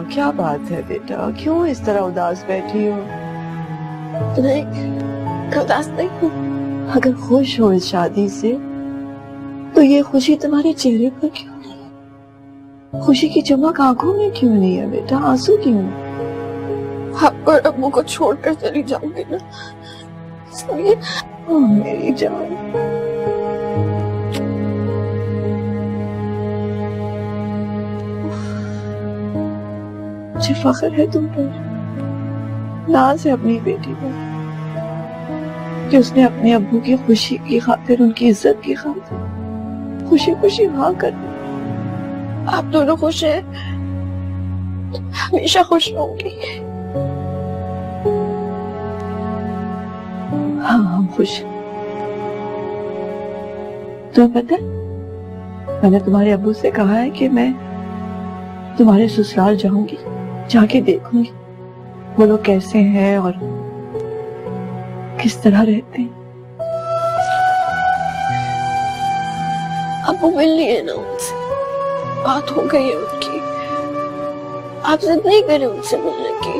क्या बात है बेटा, क्यों इस तरह उदास बैठी हो? नहीं, उदास नहीं हूँ। अगर खुश हो इस शादी से तो ये खुशी तुम्हारे चेहरे पर क्यों नहीं? खुशी की चमक आंखों में क्यों नहीं है बेटा? आंसू क्यों? आप और अम्मू को छोड़कर चली जाऊंगी ना, इसलिए। ओह मेरी जान, मुझे फख्र है तुम पर, नाज है अपनी बेटी पर कि उसने अपने अब्बू की खुशी की खातिर, उनकी इज्जत की खातिर खुशी खुशी हाँ कर दी। आप दोनों खुश हैं, हमेशा खुश रहूंगी। हाँ हम खुश हैं। तुम्हें पता है, मैंने तुम्हारे अब्बू से कहा है कि मैं तुम्हारे ससुराल जाऊंगी, जाके देखूंगी वो लोग कैसे हैं और किस तरह रहते हैं। अब्बू मिल लिए ना उनसे, बात हो गई है उनकी। आप जिद नहीं करें उनसे मिलने की।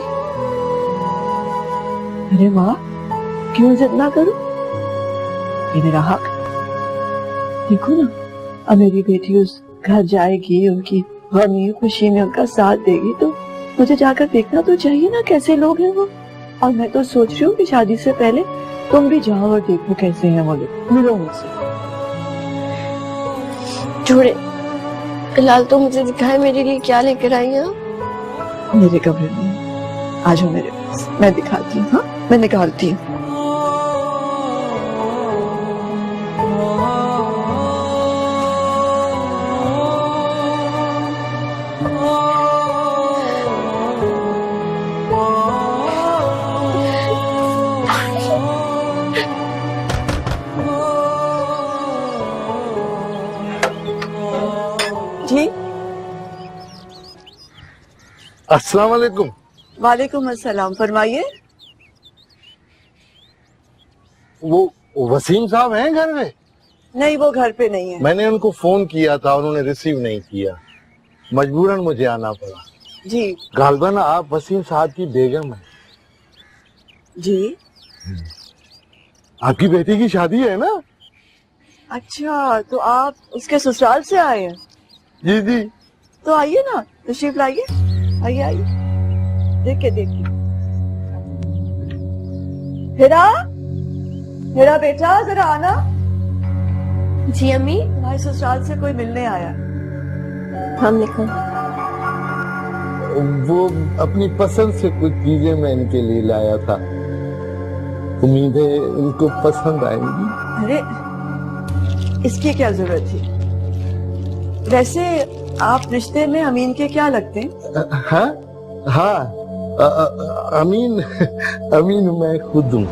अरे वाह, क्यों जिद ना करूं? ये मेरा हक। देखो ना, अब मेरी बेटी उस घर जाएगी, उनकी गमी खुशी में उनका साथ देगी, तो मुझे जाकर देखना तो चाहिए ना कैसे लोग हैं वो। और मैं तो सोच रही हूँ कि शादी से पहले तुम भी जाओ और देखो कैसे हैं वो लोग, मिलो उनसे। छोड़े, फिलहाल तो मुझे दिखाए मेरे लिए क्या लेकर आई हैं। मेरे कमरे में आ जाओ मेरे पास, मैं दिखाती हूँ। हाँ मैं निकालती हूँ। जी अस्सलाम वालेकुम। वालेकुम अस्सलाम, फरमाइए। वो वसीम साहब हैं घर में? नहीं, वो घर पे नहीं है। मैंने उनको फोन किया था, उन्होंने रिसीव नहीं किया, मजबूरन मुझे आना पड़ा। जी गालबन आप वसीम साहब की बेगम हैं? जी। आपकी बेटी की शादी है ना? अच्छा, तो आप उसके ससुराल से आए हैं? जी जी। तो आइए ना, तशरीफ लाइए, आइए आइए, देखिए देखिए। हिरा, हिरा बेटा जरा आना। जी अम्मी। तुम्हारे ससुराल से कोई मिलने आया। हम लिखो। वो अपनी पसंद से कुछ चीजें मैं इनके लिए लाया था, उम्मीद है इनको पसंद आएंगी। अरे इसकी क्या जरूरत थी? वैसे आप रिश्ते में अमीन के क्या लगते हैं? हाँ हाँ, अमीन अमीन मैं खुद हूँ।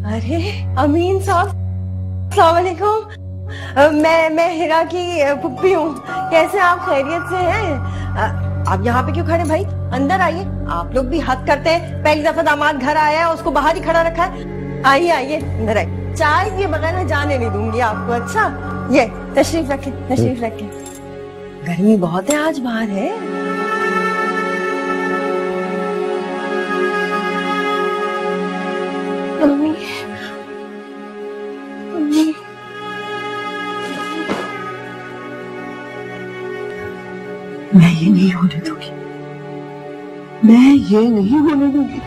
अरे अमीन साहब, अस्सलाम वालेकुम। मैं हिरा की फुप्पी हूँ। कैसे आप खैरियत से हैं? आप यहाँ पे क्यों खड़े भाई? अंदर आइए। आप लोग भी हद करते हैं, पहली दफा दामाद घर आया है, उसको बाहर ही खड़ा रखा है। आइए आइए, अंदर आइए। चाय के बगैर मैं जाने नहीं दूंगी आपको। अच्छा, ये तशरीफ रखें, तशरीफ रखें। गर्मी बहुत है आज बाहर है। मम्मी, मम्मी, मैं ये नहीं होने दूंगी, मैं ये नहीं होने दूंगी।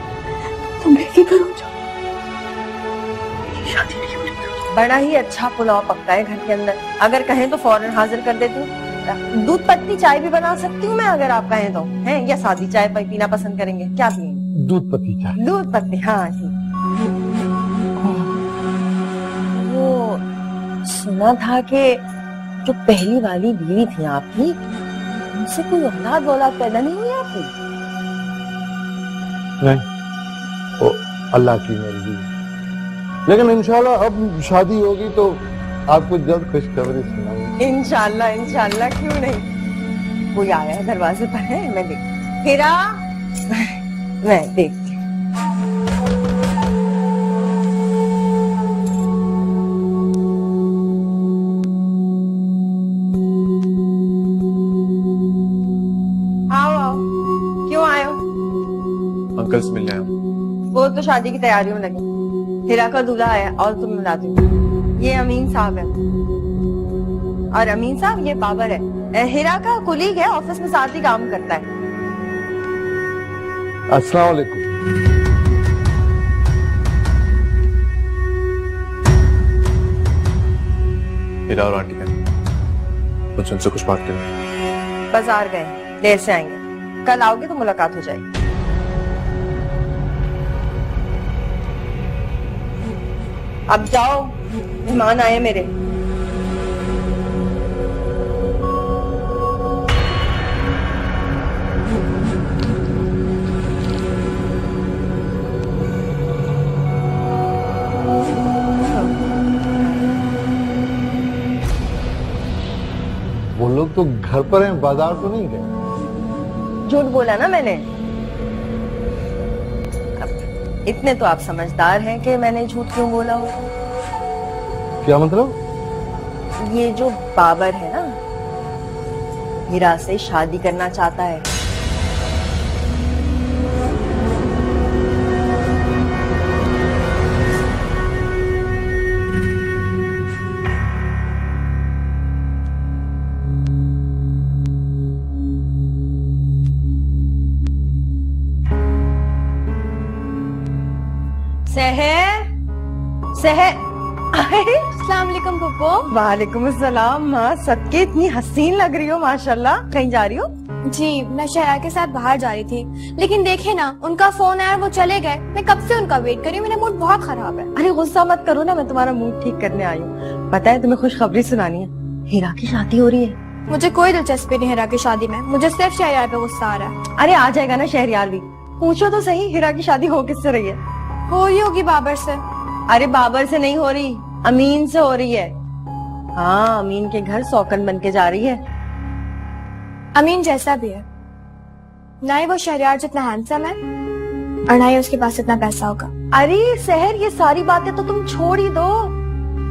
तुम बेफिक्र हो जाओ, शादी नहीं होने दूंगी। बड़ा ही अच्छा पुलाव पकता है घर के अंदर, अगर कहें तो फौरन हाजिर कर देती हूँ। दूध पत्ती चाय भी बना सकती हूँ मैं, अगर आप कहें तो। हैं या सादी चाय पीना पसंद करेंगे? क्या पिएंगे? दूध पत्ती चाय। दूध पत्ती, हाँ जी। वो सुना था कि जो पहली वाली बीवी थी आपकी, उनसे कोई औलाद पैदा नहीं हुई आपकी? नहीं, वो अल्लाह की मर्जी। लेकिन इंशाल्लाह अब शादी होगी तो आपको जल्द खुशखबरी सुनाऊंगा। इंशाल्लाह इंशाल्लाह, क्यों नहीं। कोई आया है दरवाजे पर, है मैं देख। हीरा, मैं देखती। आओ आओ, क्यों आए हो? अंकल से मिलने आया। वो तो शादी की तैयारियों में लगे। हीरा का दूल्हा है और तुम्हें मिलाती हूँ। ये अमीन साहब है, और अमीन साहब ये बाबर है, हीरा का कुलीग है, ऑफिस में साथ ही काम करता है। अस्सलाम वालेकुम। हीरा और आंटी का कुछ उनसे कुछ बात करनी। बाजार गए, देर से आएंगे। कल आओगे तो मुलाकात हो जाएगी। अब जाओ, मेहमान आए मेरे। वो लोग तो घर पर हैं, बाजार तो नहीं गए। झूठ बोला ना मैंने। अब इतने तो आप समझदार हैं कि मैंने झूठ क्यों बोला हो। क्या मतलब? ये जो बाबर है ना, हीरा से शादी करना चाहता है। सहर, सहर। अस्सलाम वालेकुम पप्पू। वालेकुम अस्सलाम। माँ सबके इतनी हसीन लग रही हो माशाल्लाह। कहीं जा रही हो? जी, मैं शहरा के साथ बाहर जा रही थी, लेकिन देखे ना उनका फोन आया और वो चले गए। मैं कब से उनका वेट कर रही हूँ, मेरा मूड बहुत खराब है। अरे गुस्सा मत करो ना, मैं तुम्हारा मूड ठीक करने आई हूँ। पता है तुम्हें खुशखबरी सुनानी है, हीरा की शादी हो रही है। मुझे कोई दिलचस्पी नहीं हीरा की शादी में, मुझे सिर्फ शहरियार पे गुस्सा आ रहा है। अरे आ जाएगा ना शहरियार भी। पूछो तो सही, हीरा की शादी हो किससे रही है? हो ही होगी बाबर से। अरे बाबर से नहीं हो रही, अमीन से हो रही है। हाँ, अमीन के घर सौकन बन के जा रही है। अमीन जैसा भी है, ना ही वो शहरियार जितना हैंडसम है और ना ही उसके पास इतना पैसा होगा। अरे सहर, ये सारी बातें तो तुम छोड़ ही दो।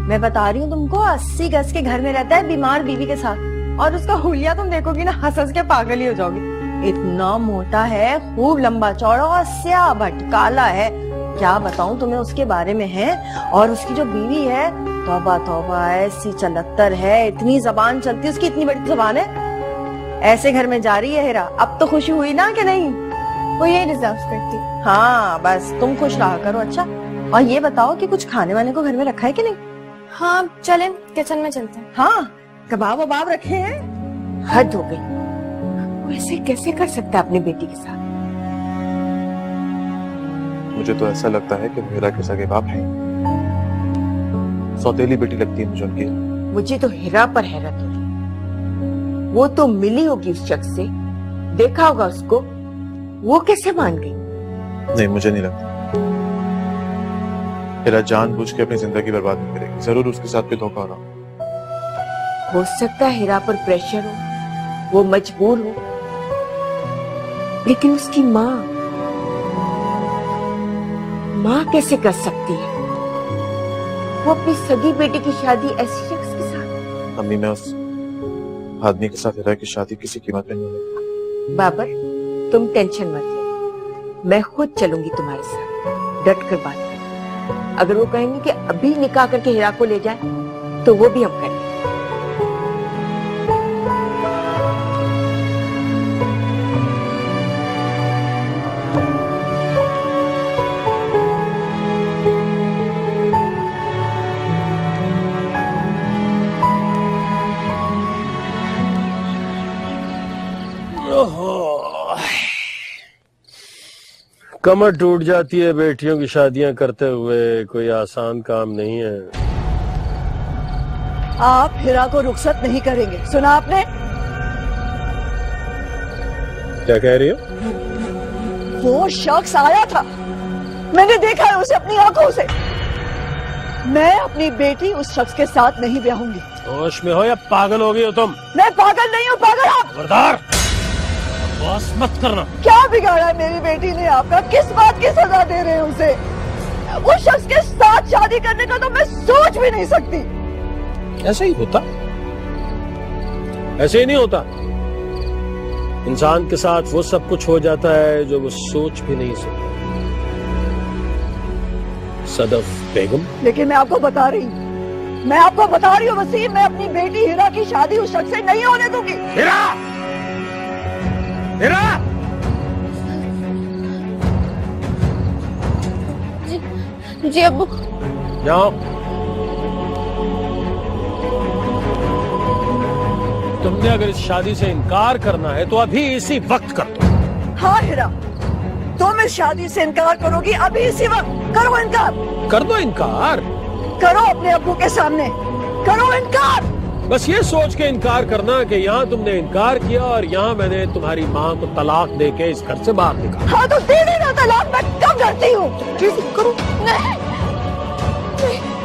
मैं बता रही हूँ तुमको, 80 गज के घर में रहता है बीमार बीवी के साथ, और उसका हुलिया तुम देखोगी ना, हंस हंस के पागल ही हो जाओगी। इतना मोटा है, खूब लंबा चौड़ा और स्या भटकाला है। क्या बताऊं तुम्हें उसके बारे में है। और उसकी जो बीवी है, तौबा तौबा, ऐसी चलत्तर है, इतनी जबान चलती है उसकी, इतनी बड़ी जबान है। ऐसे घर में जा रही है हीरा। अब तो खुशी हुई ना कि नहीं? वो यही डिजर्व करती। हाँ, बस तुम खुश रहा करो। अच्छा, और ये बताओ कि कुछ खाने वाने को घर में रखा है कि नहीं? हाँ चलें, किचन में चलते हैं। हाँ, कबाब वबाब रखे हैं। हद हो गई, वो ऐसे कैसे कर सकता है अपनी बेटी के साथ? मुझे तो ऐसा लगता है कि हीरा के सगे बाप हैं। सौतेली बेटी लगती है मुझे उनकी। मुझे तो हीरा पर हैरत होती। वो तो मिली होगी उस शख्स से, देखा होगा उसको, वो कैसे मान गई? नहीं, मुझे नहीं लगता। हीरा जानबूझ के अपनी जिंदगी बर्बाद नहीं करेगी। जरूर उसके साथ भी धोखा हो रहा। हो सकता है हीरा पर प्रेशर हो, वो मजबूर हो, लेकिन उसकी माँ कैसे कर सकती है? वो अपनी सगी बेटी की शादी ऐसी शख्स के साथ। अम्मी, मैं उस आदमी के साथ हीरा की शादी किसी कीमत पे नहीं होगी। बाबर, तुम टेंशन मत लो, मैं खुद चलूंगी तुम्हारे साथ, डट कर बात करें। अगर वो कहेंगे कि अभी निकाह करके हीरा को ले जाए, तो वो भी हम करेंगे। कमर टूट जाती है बेटियों की शादियां करते हुए, कोई आसान काम नहीं है। आप हीरा को रुखसत नहीं करेंगे, सुना आपने? क्या कह रही हो? वो शख्स आया था, मैंने देखा है उसे अपनी आंखों से। मैं अपनी बेटी उस शख्स के साथ नहीं ब्याहूंगी। होश में हो या पागल हो गई हो तुम? मैं पागल नहीं हूँ, पागल आप। खबरदार, बस मत करना। क्या बिगाड़ा है मेरी बेटी ने आपका? किस बात की सजा दे रहे हैं उसे? उस शख्स के साथ शादी करने का तो मैं सोच भी नहीं सकती। ऐसे ही होता, ऐसे ही नहीं होता। इंसान के साथ वो सब कुछ हो जाता है जो वो सोच भी नहीं सकता। सदफ बेगम, लेकिन मैं आपको बता रही हूँ वसीम, मैं अपनी बेटी हीरा की शादी उस शख्स से नहीं होने दूंगी। हीरा, हीरा, जी अब्बू। जाओ। तुमने अगर इस शादी से इनकार करना है तो अभी इसी वक्त कर दो। हाँ हीरा, तुम इस शादी से इनकार करोगी अभी इसी वक्त? करो इनकार। कर दो इनकार। करो अपने अब्बू के सामने, करो इनकार। बस ये सोच के इनकार करना कि यहाँ तुमने इनकार किया और यहाँ मैंने तुम्हारी माँ को तलाक देके इस घर से बाहर निकाला। हाँ तो दे देना तलाक, मैं कब करती हूँ। करो।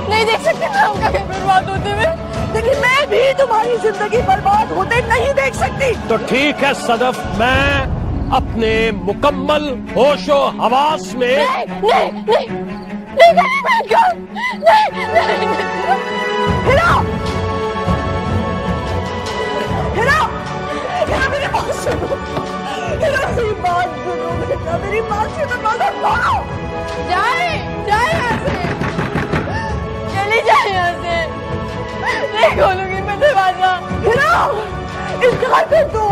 नहीं देख सकते मैं उनका घर बर्बाद होते हुए। लेकिन मैं भी तुम्हारी जिंदगी बर्बाद होते नहीं देख सकती। तो ठीक है सदफ, मैं अपने मुकम्मल होशो हवास में हिरा, हिरा, हिरा मेरी बात सुनो, हिरा मेरी बात सुनो बेटा, मेरी बात सुनो, मदद करो। जाए यहाँ से, चली जाए यहाँ से, नहीं खोलूंगी मैं दरवाजा। हिरा, इनकार कर दो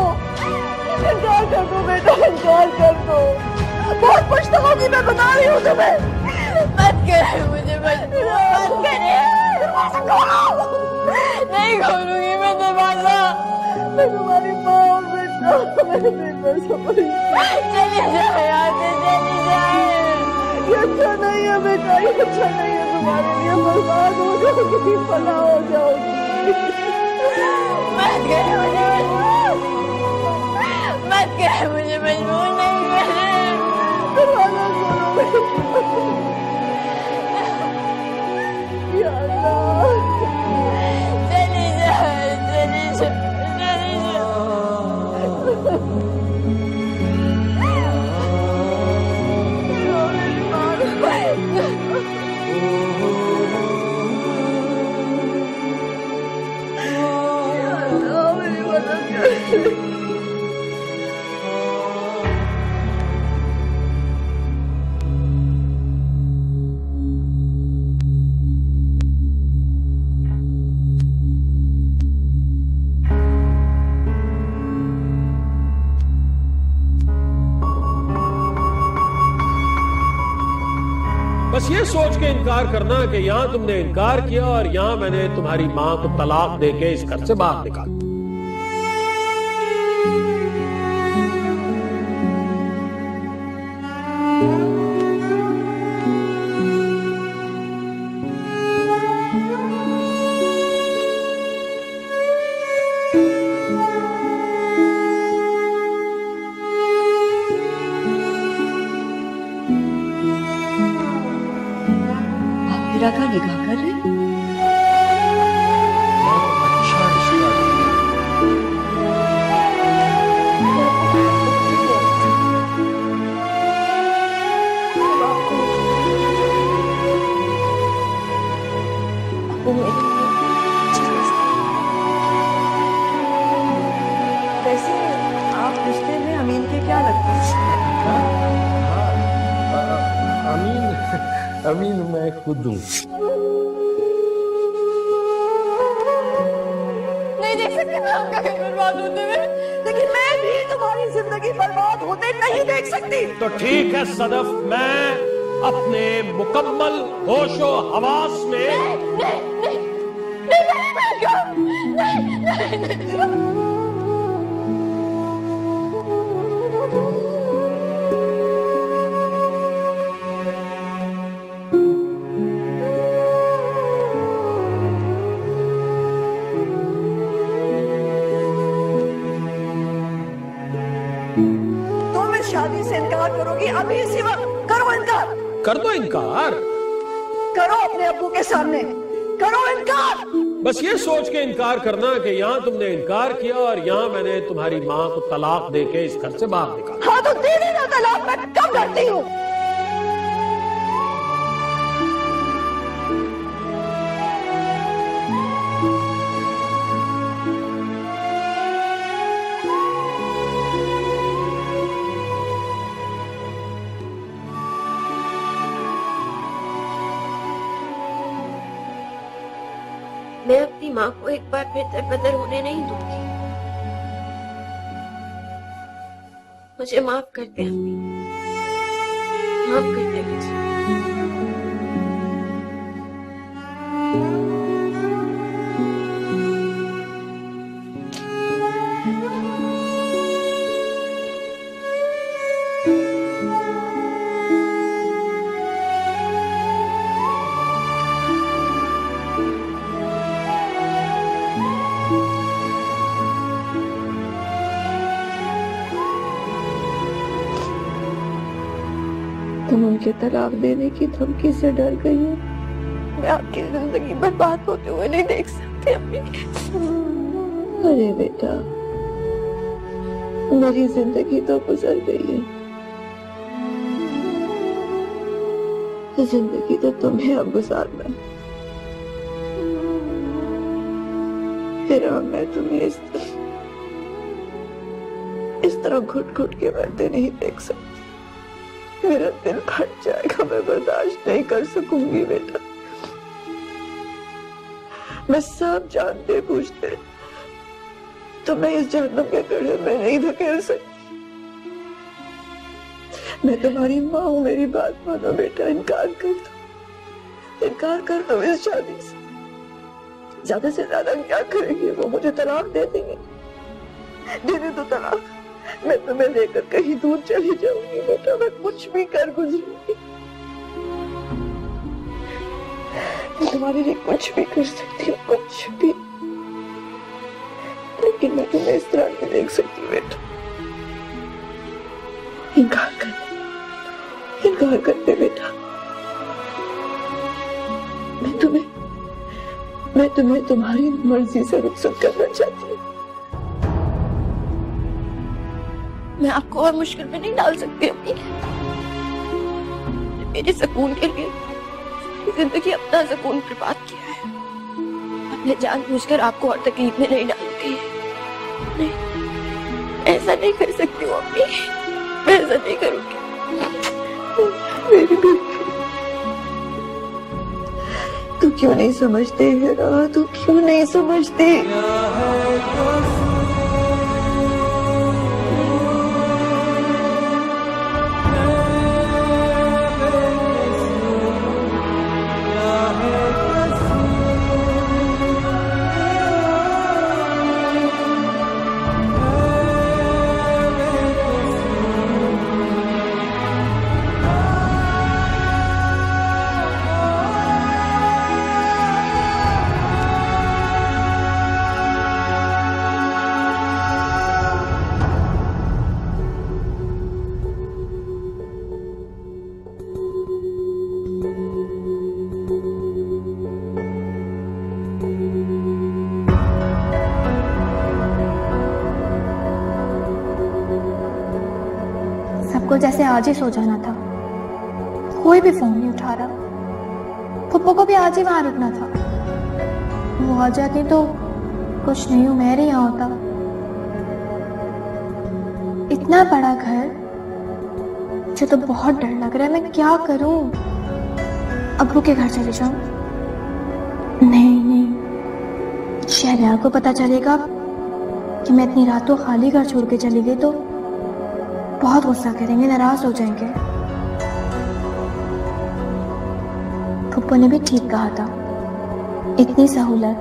बेटा, इनकार कर दो। बहुत पछताओगी, मैं बता रही हूँ तुम्हें। मत करे मुझे मजबूर, मत करे। नहीं खोलूंगी मैं दरवाजा। मैं तुम्हारी माँ हूँ बेटा, चली जाए यहाँ से, चली जाए। ये अच्छा नहीं है बेटा, ये अच्छा नहीं है, तुम्हारे लिए बर्बाद हो जाओगी, फना हो जाओगी। मत करे मुझे मजबूर, मत करे मुझे मजबूर, नहीं करे। दरवाजा खोलो बेटा। या अल्लाह, चली जाए, चली जाए, चली जाए। मेरी मदद कर। बस ये सोच के इनकार करना कि यहाँ तुमने इनकार किया और यहाँ मैंने तुम्हारी माँ को तलाक देके इस घर से बाहर निकाला। हीरा का निगाह कर रहे हैं? वैसे आप रिश्ते में अमीन के क्या लगते हैं? अमीन मैं खुद हूँ। नहीं देख सकते मैं आपका घर बर्बाद होते हुए। लेकिन मैं भी तुम्हारी जिंदगी बर्बाद होते नहीं देख सकती। तो ठीक है सदफ, मैं अपने मुकम्मल होशो हवास में तुम इस शादी से इनकार करोगी? अभी इसी वक्त करो इनकार। कर दो इनकार। करो अपने अब्बू के सामने, करो इनकार। बस ये सोच के इनकार करना कि यहाँ तुमने इनकार किया और यहाँ मैंने तुम्हारी माँ को तलाक देके इस घर से बाहर निकाला। हाँ तो दे देना तलाक, मैं कब करती हूँ। मैं अपनी माँ को एक बार फिर दरबदर होने नहीं दूंगी। मुझे माफ कर दे अम्मी, माफ कर दे मुझे। तुम उनके तलाक देने की धमकी से डर गई हो। मैं आपकी जिंदगी बर्बाद होते हुए नहीं देख सकती अम्मी। अरे बेटा, मेरी जिंदगी तो गुजर गई है, जिंदगी तो तुम्हें अब गुजारना है। फिर मैं तुम्हें इस तरह घुट घुट के मरते नहीं देख सकती। मेरा दिल फट जाएगा, मैं बर्दाश्त नहीं कर सकूंगी बेटा। मैं सब जानते पूछते तो मैं इस जहन्नम के गड्ढे में नहीं धकेल सकती। मैं तुम्हारी माँ हूँ, मेरी बात मानो बेटा। इनकार कर दो इस शादी से। ज्यादा से ज्यादा क्या करेंगे वो? मुझे तलाक दे देंगे। दे दो तलाक, मैं तुम्हें लेकर कहीं दूर चली जाऊंगी बेटा। मैं कुछ भी कर गुजरूंगी, मैं तुम्हारे लिए कुछ भी कर सकती हूँ, कुछ भी। लेकिन मैं तुम्हें इस तरह नहीं देख सकती बेटा। इनकार करते बेटा। मैं तुम्हें तुम्हारी मर्जी से रुखसत करना चाहती हूँ। मैं आपको और मुश्किल में नहीं डाल सकती अम्मी। मेरे सुकून के लिए जिंदगी अपना सुकून बर्बाद किया है। अपने जानबूझकर आपको और तकलीफ में नहीं डालूंगी। नहीं, ऐसा नहीं कर सकती हूँ अम्मी, मैं ऐसा नहीं करूंगी। मेरी बेटी, तू क्यों नहीं समझती है? तू क्यों नहीं समझती? सबको जैसे आज ही सो जाना था, कोई भी फोन नहीं उठा रहा। पप्पा को भी आज ही वहां रुकना था, वो आ जाती तो कुछ नहीं हूं, मैं ही यहाँ होता। इतना बड़ा घर, मुझे तो बहुत डर लग रहा है। मैं क्या करूं? अब्बू के घर चले जाऊं? नहीं, शहरयार को पता चलेगा कि मैं इतनी रात को खाली घर छोड़ के चली गई तो बहुत गुस्सा करेंगे, नाराज हो जाएंगे। पप्पू ने भी ठीक कहा था, इतनी सहूलत,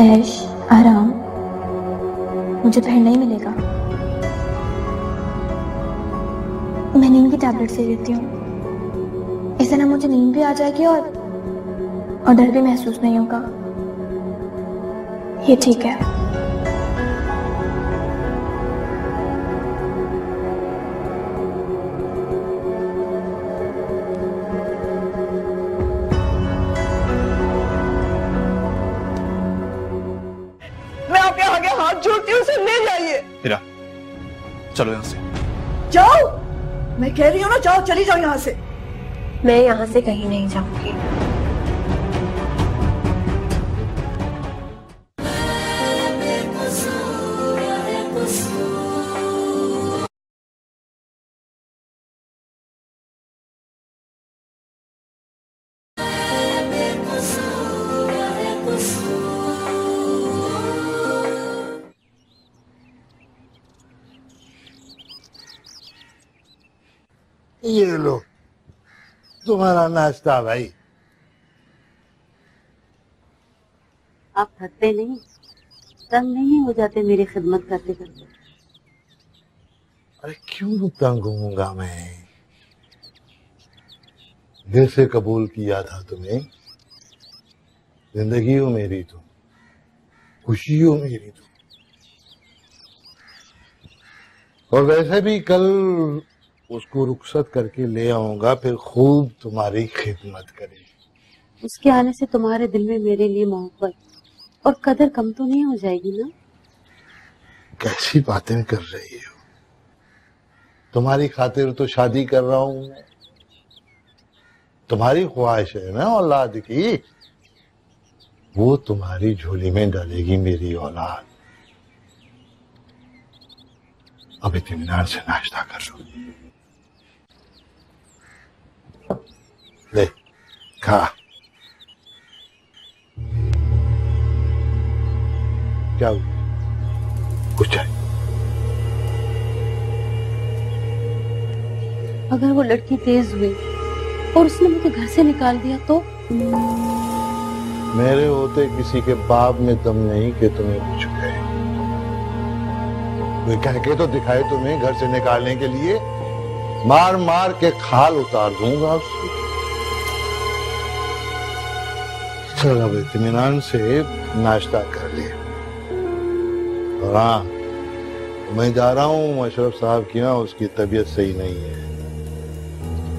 ऐश, आराम मुझे फिर नहीं मिलेगा। मैं नींद की टैबलेट ले लेती हूँ, इससे ना मुझे नींद भी आ जाएगी और डर भी महसूस नहीं होगा। ये ठीक है। हाथ जोड़ती हूँ, उसे ले जाइए। हीरा चलो यहाँ से। जाओ, मैं कह रही हूँ ना, जाओ, चली जाओ यहाँ से। मैं यहाँ से कहीं नहीं जाऊंगी। ये लो तुम्हारा नाश्ता भाई। आप थकते नहीं, तंग नहीं हो जाते मेरी खिदमत करते करते? अरे क्यों तंग होऊंगा मैं, दिल से कबूल किया था तुम्हें। जिंदगी हो मेरी तुम, खुशी हो मेरी तुम। और वैसे भी कल उसको रुखसत करके ले आऊंगा, फिर खूब तुम्हारी खिदमत करेगी। उसके आने से तुम्हारे दिल में मेरे लिए मोहब्बत और कदर कम तो नहीं हो जाएगी ना? कैसी बातें कर रही हो, तुम्हारी खातिर तो शादी कर रहा हूं मैं। तुम्हारी ख्वाहिश है ना औलाद की, वो तुम्हारी झोली में डालेगी मेरी औलाद। अब इत्मीनान से नाश्ता कर लो, ले खा। क्या कुछ चाहिए? अगर वो लड़की तेज हुई और उसने मुझे घर से निकाल दिया तो? मेरे होते किसी के बाप में दम नहीं कि तुम्हें कुछ कहे। कोई कह के तो दिखाए तुम्हें घर से निकालने के लिए, मार मार के खाल उतार दूंगा उसकी। चल अब इत्मीनान से नाश्ता कर ले। और हाँ, मैं जा रहा हूँ अशरफ साहब के यहाँ, उसकी तबीयत सही नहीं है।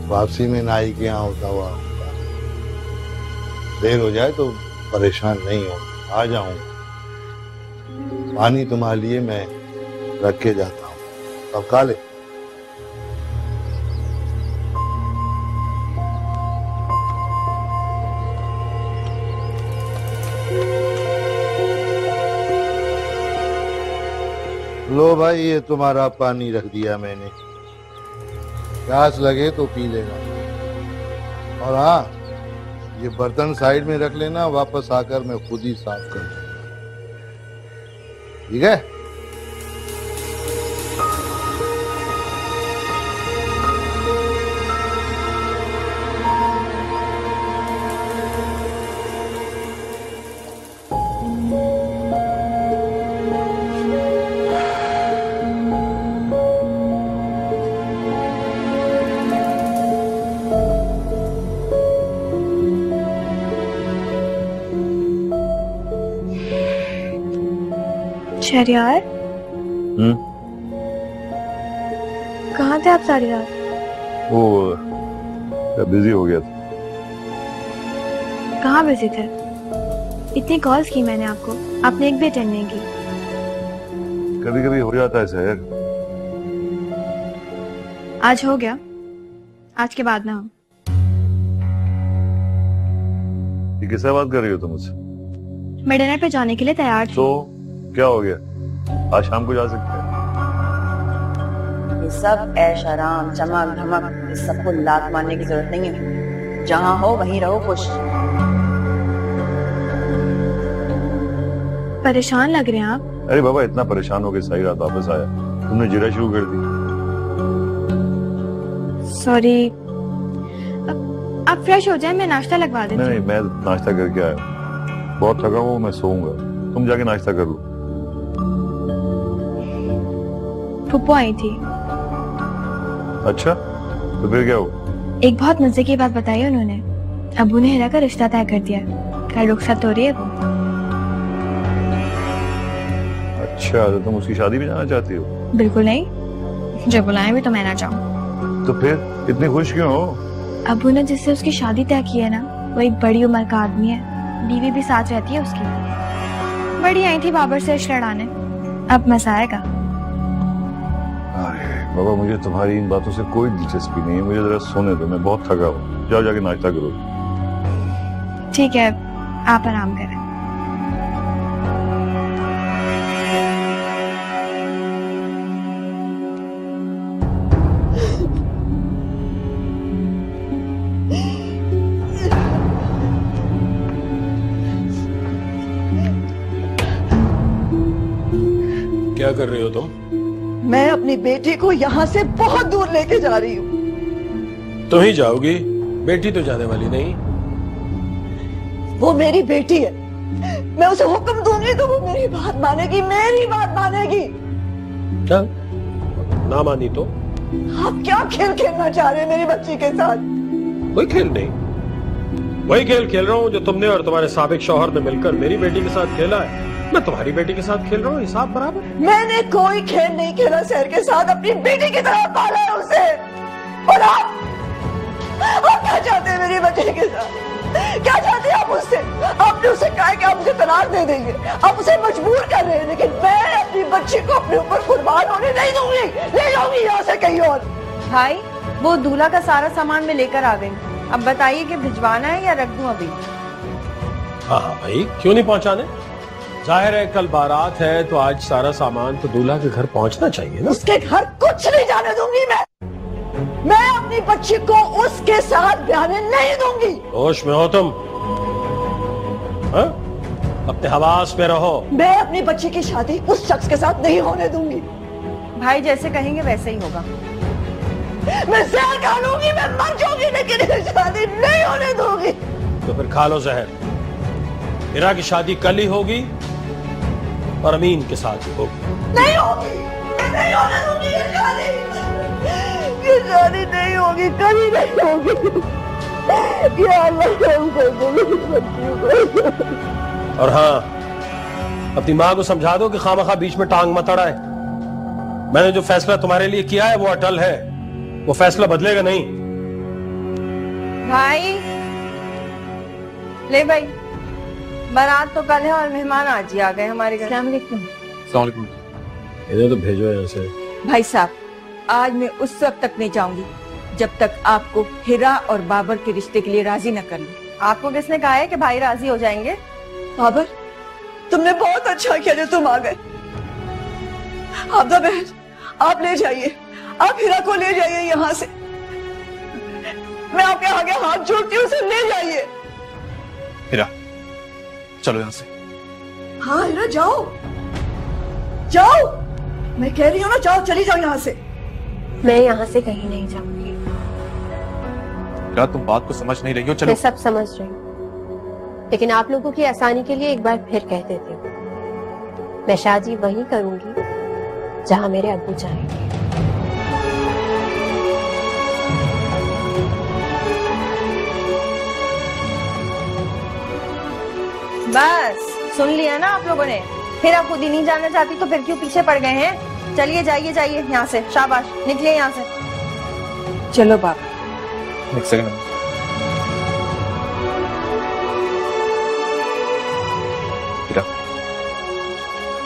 वापसी में नाई के यहाँ होता हुआ देर हो जाए तो परेशान नहीं हो, आ जाऊं। पानी तुम्हारे लिए मैं रख के जाता हूँ, अब खा ले। लो भाई, ये तुम्हारा पानी रख दिया मैंने, प्यास लगे तो पी लेना। और हाँ, ये बर्तन साइड में रख लेना, वापस आकर मैं खुद ही साफ कर दूंगा, ठीक है? शहरियार, कहाँ थे आप सारी रात? वो बिजी हो गया था। कहाँ बिजी थे? इतनी कॉल्स की मैंने आपको, आपने एक भी अटेंड नहीं की। कभी कभी हो जाता है सहर। आज हो गया, आज के बाद ना हो। ये किससे बात कर रही हो तुम मुझसे? मैं डिनर पे जाने के लिए तैयार थी। तो क्या हो गया, आज शाम को जा सकते हैं। ये सब ऐश आराम चमक धमक, इस सबको लात मारने की जरूरत नहीं है। जहाँ हो वहीं रहो खुश। परेशान लग रहे हैं आप। अरे बाबा, इतना परेशान हो गए, सही रात वापस आया, तुमने जिरा शुरू कर दी। सॉरी, आप फ्रेश हो जाए, मैं नाश्ता लगवा देती हूँ। नहीं, मैं नाश्ता करके आया, बहुत थका हुआ, मैं सोऊंगा, तुम जाके नाश्ता कर लो। फुप्पो आई थी। अच्छा, तो फिर क्या हुआ? एक बहुत मजे की बात बताई उन्होंने। अबू ने हिरा का रिश्ता तय कर दिया, कल रुखसत हो रही है वो। अच्छा, तो तुम उसकी शादी में जाना चाहती हो? बिल्कुल नहीं, जब बुलाएं भी तो मैं ना जाऊं। तो फिर इतनी खुश क्यों हो? अबू ने जिससे उसकी शादी तय की है ना, वो एक बड़ी उम्र का आदमी है, बीवी भी साथ रहती है उसकी। बड़ी आई थी बाबर से इश्क लड़ाने, अब मजा आएगा। अरे बाबा, मुझे तुम्हारी इन बातों से कोई दिलचस्पी नहीं है। मुझे जरा सोने दो, मैं बहुत थका हूँ। जाओ जाके नाश्ता करो। ठीक है, आप आराम करें। क्या कर रही हो तुम? मैं अपनी बेटी को यहाँ से बहुत दूर लेके जा रही हूँ। तुम ही जाओगी, बेटी तो जाने वाली नहीं। वो मेरी बेटी है, मैं उसे हुक्म दूंगी तो वो मेरी बात मानेगी, मेरी बात मानेगी। क्या? ना मानी तो? आप क्या खेल खेलना चाह रहे हैं मेरी बच्ची के साथ? कोई खेल नहीं, वही खेल खेल रहा हूँ जो तुमने और तुम्हारे साबिक शौहर ने मिलकर मेरी बेटी के साथ खेला है। मैं तुम्हारी बेटी के साथ खेल रहा हूँ, हिसाब बराबर। मैंने कोई खेल नहीं खेला शहर के साथ, अपनी बेटी की तरह पाला है उसे। और आप क्या चाहते हैं मेरी बच्ची के साथ? क्या चाहते हैं आप उससे? आपने उसे कहा कि आप उसे तलाक दे देंगे, आप उसे मजबूर कर रहे हैं, लेकिन मैं अपनी बच्ची को अपने ऊपर कुर्बान होने नहीं दूंगी। ले जाऊंगी यहाँ से कहीं और। भाई, वो दूल्हा का सारा सामान मैं लेकर आ गई। अब बताइए कि भिजवाना है या रख दूं अभी? हाँ भाई, क्यों नहीं पहुँचाने? जाहिर है कल बारात है, तो आज सारा सामान तो दूल्हा के घर पहुँचना चाहिए ना। उसके घर कुछ नहीं जाने दूंगी मैं अपनी बच्ची को उसके साथ ब्याने नहीं दूंगी। होश में हो तुम? हाँ? अपने हवास में रहो। मैं अपनी बच्ची की शादी उस शख्स के साथ नहीं होने दूंगी। भाई जैसे कहेंगे वैसे ही होगा। मैं जहर खा लूंगी, मैं मर जाऊंगी, लेकिन ये शादी नहीं होने दूंगी। तो फिर खा लो जहर। हिरा की शादी कल ही होगी और अमीन के साथ ही होगी। नहीं होगी, नहीं होने दूंगी ये शादी। ये शादी नहीं होगी, कभी नहीं होगी। या अल्लाह रहम कर दो मेरी बच्ची को। और हाँ, अपनी माँ को समझा दो कि खामखा बीच में टांग मत अड़ाए। मैंने जो फैसला तुम्हारे लिए किया है वो अटल है, वो फैसला बदलेगा नहीं। भाई ले भाई, बारात तो कल है और मेहमान आज ही आ गए हमारे घर। अस्सलाम वालेकुम। इन्हें तो भेजो यहाँ से। भाई साहब, आज मैं उस वक्त तक नहीं जाऊंगी जब तक आपको हिरा और बाबर के रिश्ते के लिए राजी न कर लूं। आपको किसने कहा है कि भाई राजी हो जाएंगे? बाबर, तुमने बहुत अच्छा किया जो तुम आ गए। आबदा बहन, आप ले जाइए, आप हिरा को ले जाइए यहाँ से। मैं आपके आगे हाथ जोड़ती हूँ, उसे ले जाइए। हिरा, चलो यहाँ से। हाँ हिरा, जाओ जाओ, मैं कह रही हूँ ना, जाओ, चली जाओ यहाँ से। मैं यहाँ से कहीं नहीं जाऊंगी। क्या तुम बात को समझ नहीं रही हो? चलो। मैं सब समझ रही हूँ, लेकिन आप लोगों की आसानी के लिए एक बार फिर कह देती हूँ, मैं शादी वहीं करूंगी जहाँ मेरे अब्बू चाहेंगे। बस सुन लिया ना आप लोगों ने। फिर आप खुद ही नहीं जाना चाहती तो फिर क्यों पीछे पड़ गए हैं? चलिए जाइए जाइए यहाँ से, शाबाश, निकलिए यहाँ से। चलो बाबा। एक सेकंड। हिरा,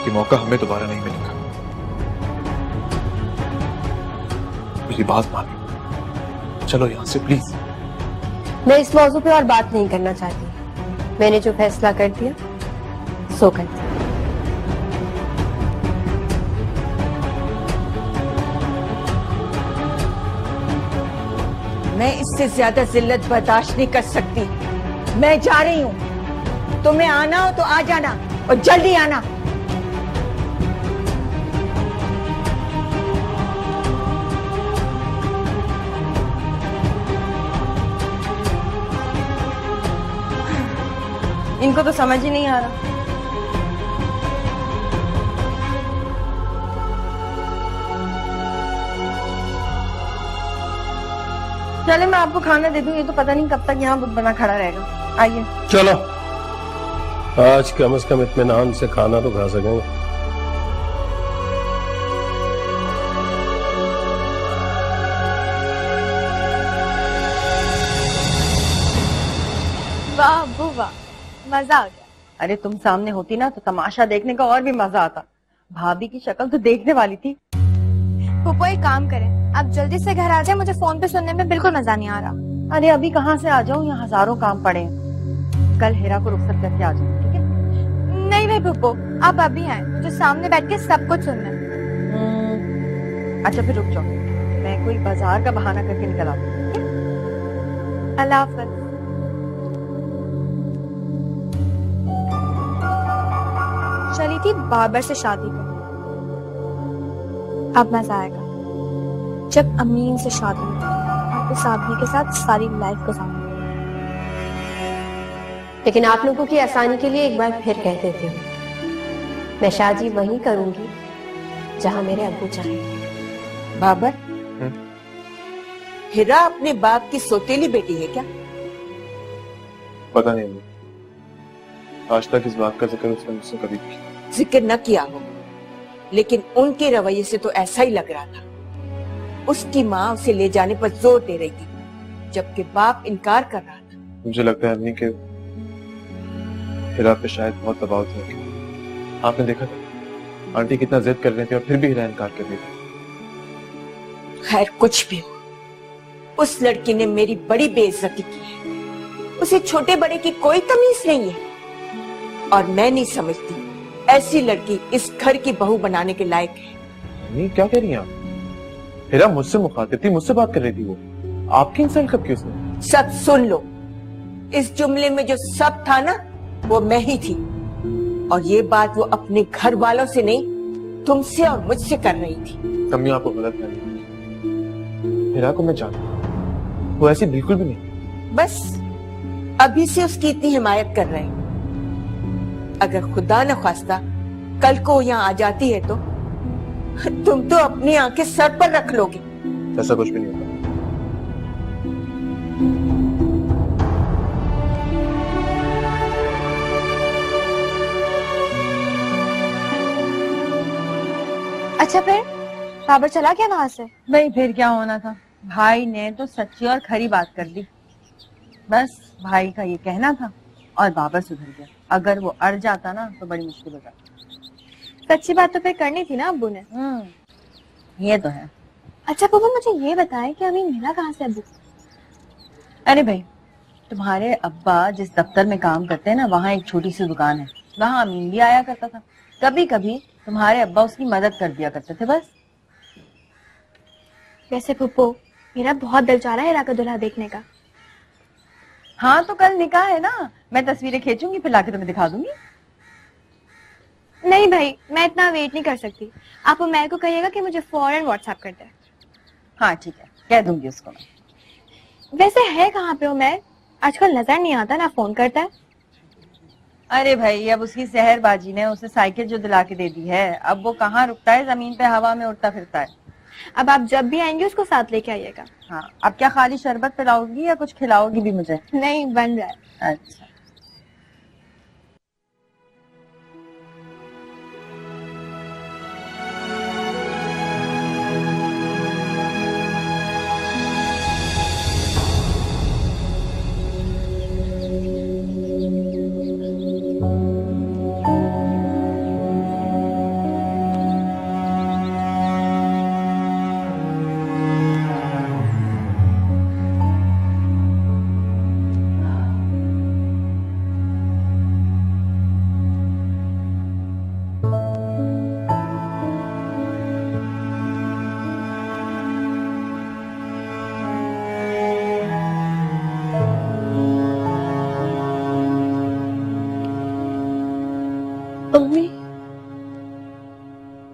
ये मौका हमें दोबारा नहीं मिलेगा। मेरी बात मानो, चलो यहाँ से प्लीज। मैं इस मौजू पे और बात नहीं करना चाहती। मैंने जो फैसला कर दिया सो कर दिया। मैं इससे ज्यादा जिल्लत बर्दाश्त नहीं कर सकती। मैं जा रही हूँ, तुम्हें आना हो तो आ जाना और जल्दी आना। इनको तो समझ ही नहीं आ रहा। चले मैं आपको खाना दे दूं, ये तो पता नहीं कब तक यहाँ बना खड़ा रहेगा। आइए। चलो, आज कम से कम इत्मीनान से खाना तो खा सकेंगे। वाह अब्बू वाह, मजा आ गया। अरे तुम सामने होती ना तो तमाशा देखने का और भी मजा आता। भाभी की शक्ल तो देखने वाली थी। पप्पू एक काम करें, आप जल्दी से घर आ जाए, मुझे फोन पे सुनने में बिल्कुल मजा नहीं आ रहा। अरे अभी कहाँ से आ जाऊँ, यहाँ हजारों काम पड़े हैं। कल हेरा को रुखसत करके आ जाऊँ, ठीक है? नहीं भाई पप्पू, आप अभी आए, मुझे सामने बैठ के सब कुछ सुनना है। अच्छा फिर रुक जाओ, मैं कोई बाजार का बहाना करके निकल आती हूँ, ठीक है? अल्लाह हाफ़िज़। चली थी बाबर से शादी करने, अब मजा आएगा जब अमीन से शादी होगी और उस आदमी के साथ सारी लाइफ गुजारूंगी। लेकिन आप लोगों की आसानी के लिए एक बार फिर कह देती हूँ, मैं शादी वहीं करूंगी जहां मेरे अब्बू चाहें। बाबर, हिरा अपने बाप की सौतेली बेटी है क्या? पता नहीं, आज तक इस बात का जिक्र उसने मुझसे कभी नहीं किया। जिक्र न किया हो, लेकिन उनके रवैये से तो ऐसा ही लग रहा था। उसकी माँ उसे ले जाने पर जोर दे रही थी, जबकि बाप इनकार कर रहा था। मुझे लगता है अम्मी के हिरा पे शायद बहुत दबाव था। आपने देखा था आंटी कितना जिद कर रही थी और फिर भी हिरा इनकार कर रही थी। खैर कुछ भी हो, उस लड़की ने मेरी बड़ी बेइज्जती की है। उसे छोटे बड़े की कोई तमीज नहीं है, और मैं नहीं समझती ऐसी लड़की इस घर की बहू बनाने के लायक है। नहीं, क्या कह रही हैं आप? हिरा मुझसे मुखातिब थी, मुझसे बात कर रही थी। वो आपकी इंसल्ट कब की उसने? सब सुन लो, इस जुमले में जो सब था ना, वो मैं ही थी। और ये बात वो अपने घर वालों से नहीं, तुमसे और मुझसे कर रही थी। अम्मी आपको गलत फहमी है। हिरा को मैं जानता हूँ, वो ऐसी बिल्कुल भी नहीं। बस अभी से उसकी इतनी हिमायत कर रहे हैं। अगर खुदा न खास्ता कल को यहाँ आ जाती है तो तुम तो अपनी आंखें सर पर रख लोगे। ऐसा कुछ भी नहीं होता। अच्छा फिर बाबर चला क्या वहां से? भाई फिर क्या होना था, भाई ने तो सच्ची और खरी बात कर दी। बस भाई का ये कहना था और बाबर सुधर गया। अगर वो अड़ जाता ना तो बड़ी मुश्किल हो जाती। सच्ची बात तो फिर करनी थी ना अब्बू ने। ये तो है। अच्छा पापा मुझे ये बताएं कि अमीन मिला कहाँ से अब्बू? अरे भाई, तुम्हारे अब्बा जिस दफ्तर में काम करते हैं ना, वहाँ एक छोटी सी दुकान है, वहाँ अमीन भी आया करता था। कभी कभी तुम्हारे अब्बा उसकी मदद कर दिया करते थे, बस। वैसे पप्पू, मेरा बहुत दिल चाह रहा है हिरा का दूल्हा देखने का। हाँ तो कल निकाह है ना, मैं तस्वीरें खींचूंगी फिर लाके तुम्हें दिखा दूंगी। नहीं भाई, मैं इतना वेट नहीं कर सकती। आप उमैर को कहिएगा कि मुझे फौरन व्हाट्सएप कर दे। हाँ ठीक है, कह दूंगी उसको मैं। वैसे है कहाँ पे उमैर? आजकल नजर नहीं आता ना, फोन करता है। अरे भाई, अब उसकी सहरबाजी ने उसे साइकिल जो दिला के दे दी है, अब वो कहाँ रुकता है, जमीन पे हवा में उड़ता फिरता है। अब आप जब भी आएंगे उसको साथ लेके आइएगा। हाँ, अब क्या खाली शरबत पिलाओगी या कुछ खिलाओगी भी मुझे? नहीं, बन रहा है। अच्छा। अम्मी,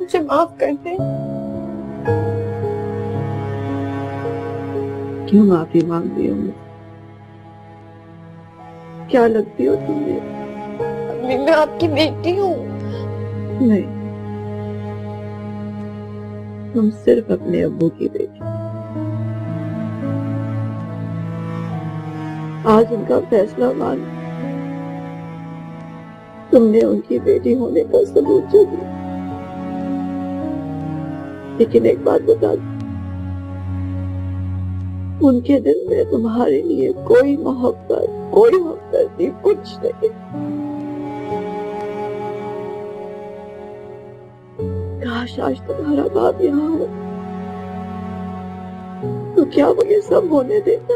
मुझे माफ कर दे। क्यों माफी मांग रही हो? क्या लगती हो तुम्हें? अम्मी, मैं आपकी बेटी हूँ। नहीं, तुम सिर्फ अपने अब्बू की बेटी। आज उनका फैसला मान, तुमने उनकी बेटी होने का सबूत जो दिया। लेकिन एक बात बता दो, उनके दिल में तुम्हारे लिए कोई मोहब्बत, कोई हमदर्दी, कुछ नहीं। काश आज तुम्हारा बाप यहाँ हो तो क्या वो ये सब होने देता।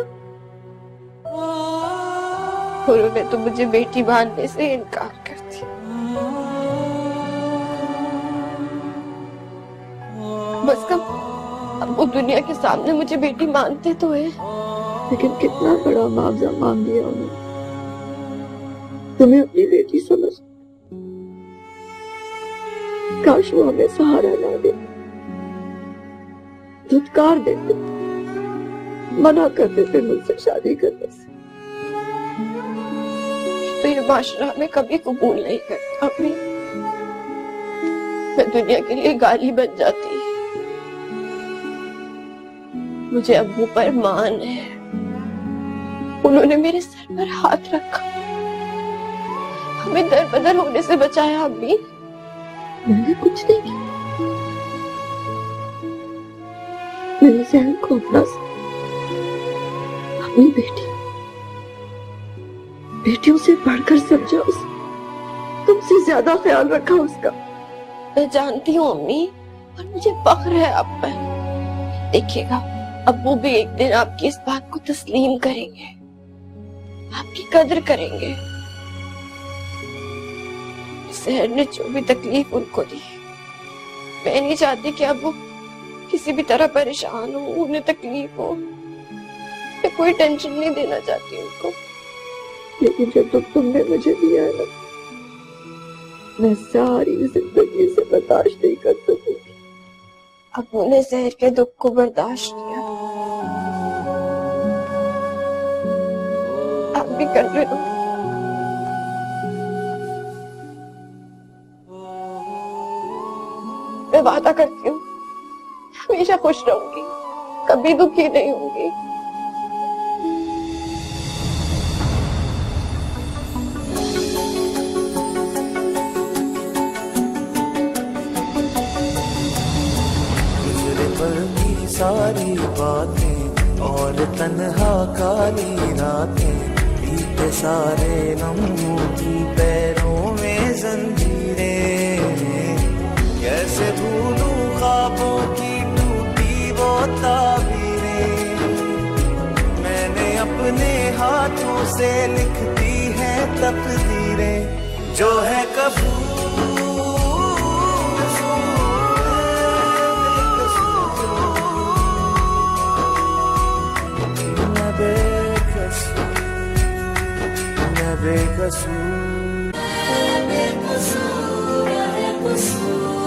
उन्होंने तो मुझे बेटी मानने से इनकार कर दिया। बस कम अब वो दुनिया के सामने मुझे बेटी मानते तो है, लेकिन कितना बड़ा मुआवजा मांग दिया उन्होंने। तुम्हें अपनी बेटी समझ, काश वो हमें सहारा ना दे, धुतकार देते, मना कर देते मुझसे शादी करने से। तो ये माशरा हमें कभी कबूल नहीं करता। मैं दुनिया के लिए गाली बन जाती। मुझे अब्बू पर मान है, उन्होंने मेरे सर पर हाथ रखा, हमें दर बदर होने से बचाया। अम्मी मैंने कुछ नहीं किया, मैंने जहन को अपना अपनी बेटियों से बढ़कर समझा, उसे तुमसे ज्यादा ख्याल रखा उसका। मैं जानती हूँ अम्मी, और मुझे फख्र है आप पर। देखिएगा अब्बू भी एक दिन आपकी इस बात को तस्लीम करेंगे, आपकी कदर करेंगे। शहर ने जो भी तकलीफ उनको दी, मैं नहीं चाहती कि अब वो किसी भी तरह परेशान हो, उन्हें तकलीफ हो। मैं कोई टेंशन नहीं देना चाहती उनको। लेकिन जब तुमने मुझे दिया है ना, मैं सारी जिंदगी से बर्दाश्त नहीं कर सकूंगी। अब्बू ने शहर के दुख को बर्दाश्त किया, आप भी कर रहे हो। मैं वादा करती हूँ हमेशा खुश रहूंगी, कभी दुखी नहीं होंगी। सारी बातें और तन्हा काली रातें, बीते सारे लम्हों की पैरों में जंजीरें। कैसे भूलूं ख्वाबों की टूटी वो ताबीरें, मैंने अपने हाथों से लिख दी है तकदीरें। जो है कबूल बेकसूर, बेकसूर, बेकसूर।